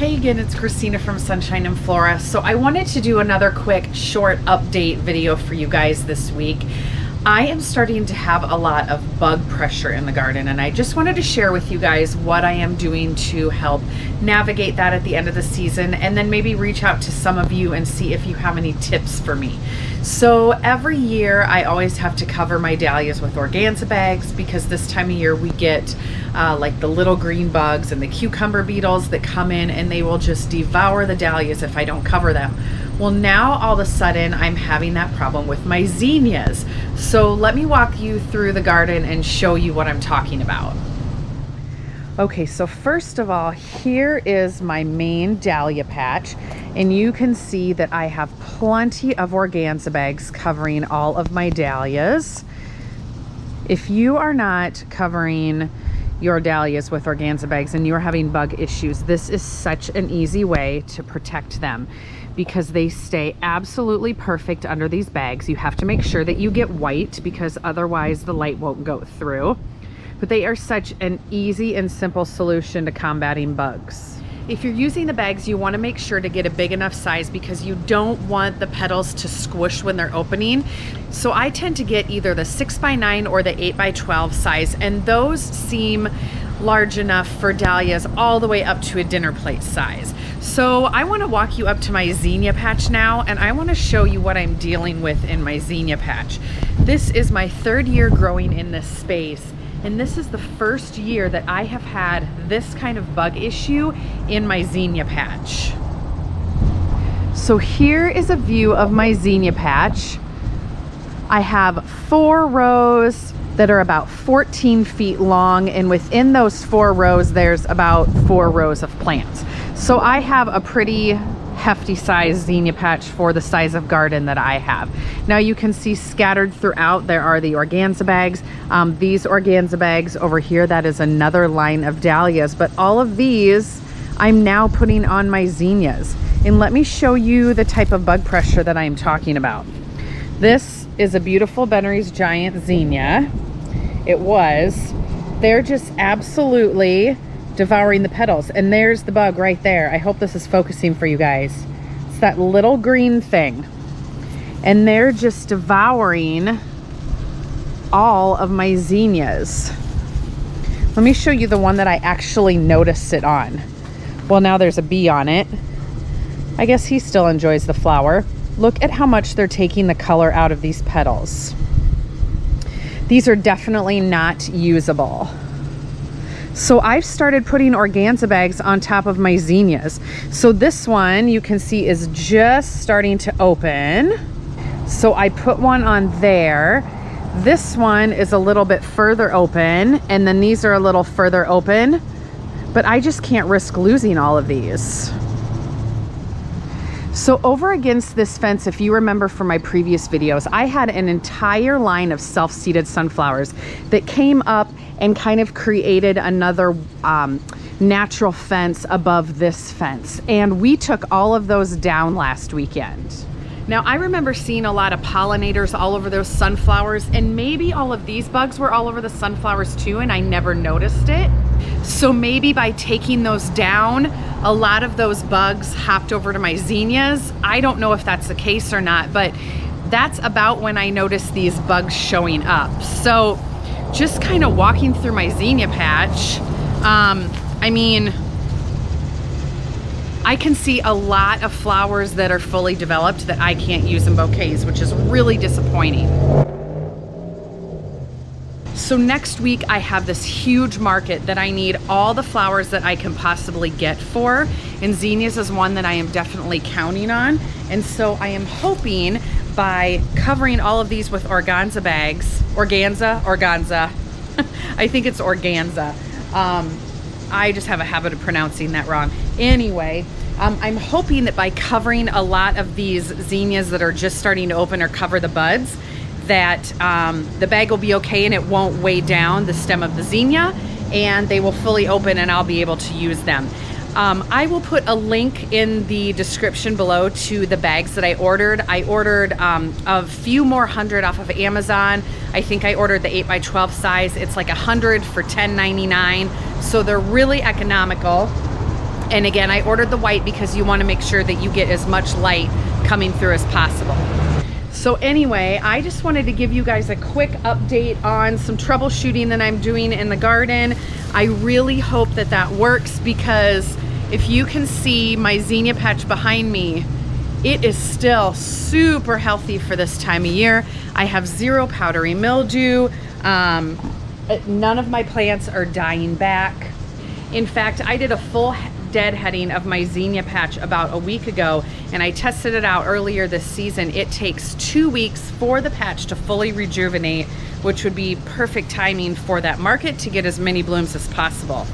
Hey again, it's Christina from Sunshine and Flora. So I wanted to do another quick short update video for you guys this week. I am starting to have a lot of bug pressure in the garden, and I just wanted to share with you guys what I am doing to help navigate that at the end of the season, and then maybe reach out to some of you and see if you have any tips for me. So every year I always have to cover my dahlias with organza bags because this time of year we get like the little green bugs and the cucumber beetles that come in, and they will just devour the dahlias if I don't cover them. Well, now all of a sudden I'm having that problem with my zinnias. So let me walk you through the garden and show you what I'm talking about. Okay, so first of all, here is my main dahlia patch, and you can see that I have plenty of organza bags covering all of my dahlias. If you are not covering your dahlias with organza bags and you're having bug issues, this is such an easy way to protect them because they stay absolutely perfect under these bags. You have to make sure that you get white because otherwise the light won't go through. But they are such an easy and simple solution to combating bugs. If you're using the bags, you want to make sure to get a big enough size because you don't want the petals to squish when they're opening. So I tend to get either the 6x9 or the 8x12 size, and those seem large enough for dahlias all the way up to a dinner plate size. So I want to walk you up to my zinnia patch now, and I want to show you what I'm dealing with in my zinnia patch. This is my third year growing in this space, and this is the first year that I have had this kind of bug issue in my zinnia patch. So here is a view of my zinnia patch. I have 4 rows that are about 14 feet long, and within those 4 rows there's about 4 rows of plants. So I have a pretty hefty size zinnia patch for the size of garden that I have. Now you can see scattered throughout there are the organza bags. These organza bags over here, that is another line of dahlias, but all of these I'm now putting on my zinnias. And let me show you the type of bug pressure that I am talking about. This is a beautiful Bennery's Giant zinnia. They're just absolutely devouring the petals, and there's the bug right there. I hope this is focusing for you guys. It's that little green thing, and they're just devouring all of my zinnias. Let me show you the one that I actually noticed it on. Well, now there's a bee on it. I guess he still enjoys the flower. Look at how much they're taking the color out of these petals. These are definitely not usable. So I've started putting organza bags on top of my zinnias. So this one you can see is just starting to open. So I put one on there. This one is a little bit further open, and then these are a little further open, but I just can't risk losing all of these. So over against this fence, if you remember from my previous videos, I had an entire line of self-seeded sunflowers that came up and kind of created another natural fence above this fence. And we took all of those down last weekend. Now I remember seeing a lot of pollinators all over those sunflowers, and maybe all of these bugs were all over the sunflowers too, and I never noticed it. So maybe by taking those down, a lot of those bugs hopped over to my zinnias. I don't know if that's the case or not, but that's about when I noticed these bugs showing up. So just kind of walking through my zinnia patch, I mean, I can see a lot of flowers that are fully developed that I can't use in bouquets, which is really disappointing. So next week I have this huge market that I need all the flowers that I can possibly get for, and zinnias is one that I am definitely counting on. And so I am hoping by covering all of these with organza bags, organza, I think it's organza. I just have a habit of pronouncing that wrong. Anyway, I'm hoping that by covering a lot of these zinnias that are just starting to open or cover the buds, that the bag will be okay and it won't weigh down the stem of the zinnia, and they will fully open and I'll be able to use them. I will put a link in the description below to the bags that I ordered. I ordered a few more hundred off of Amazon. I think I ordered the 8x12 size. It's like 100 for $10.99. So they're really economical. And again, I ordered the white because you want to make sure that you get as much light coming through as possible. So anyway, I just wanted to give you guys a quick update on some troubleshooting that I'm doing in the garden. I really hope that that works, because if you can see my zinnia patch behind me, it is still super healthy for this time of year. I have zero powdery mildew. None of my plants are dying back. In fact, I did a full deadheading of my zinnia patch about a week ago, and I tested it out earlier this season. It takes 2 weeks for the patch to fully rejuvenate, which would be perfect timing for that market to get as many blooms as possible.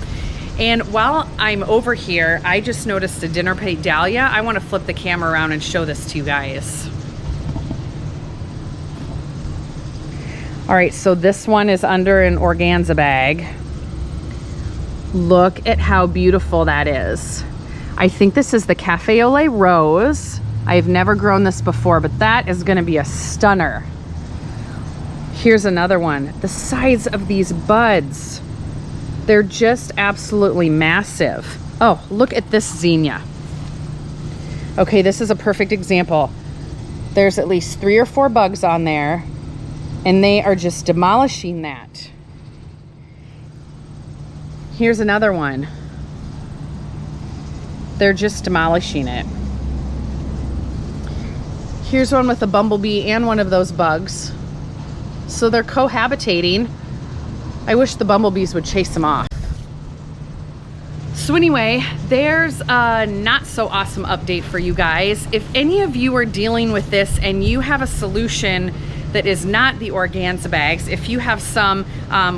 And while I'm over here, I just noticed a dinner plate dahlia. I want to flip the camera around and show this to you guys. All right, so this one is under an organza bag. Look at how beautiful that is. I think this is the Cafe au lait rose. I've never grown this before, but that is gonna be a stunner. Here's another one. The size of these buds, they're just absolutely massive. Oh, look at this zinnia. Okay, this is a perfect example. There's at least 3 or 4 bugs on there, and they are just demolishing that. Here's another one. They're just demolishing it. Here's one with a bumblebee and one of those bugs. So they're cohabitating. I wish the bumblebees would chase them off. So anyway, there's a not so awesome update for you guys. If any of you are dealing with this and you have a solution that is not the organza bags, if you have some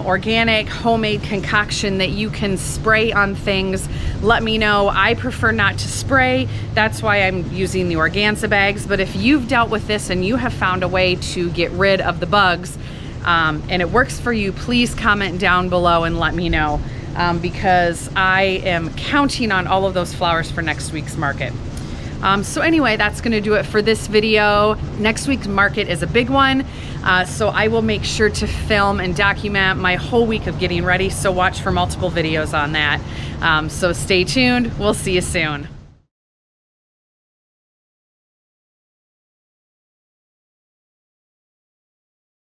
organic homemade concoction that you can spray on things, let me know. I prefer not to spray. That's why I'm using the organza bags. But if you've dealt with this and you have found a way to get rid of the bugs and it works for you, please comment down below and let me know, because I am counting on all of those flowers for next week's market. So anyway, that's going to do it for this video. Next week's market is a big one, so I will make sure to film and document my whole week of getting ready, so watch for multiple videos on that. So stay tuned. We'll see you soon.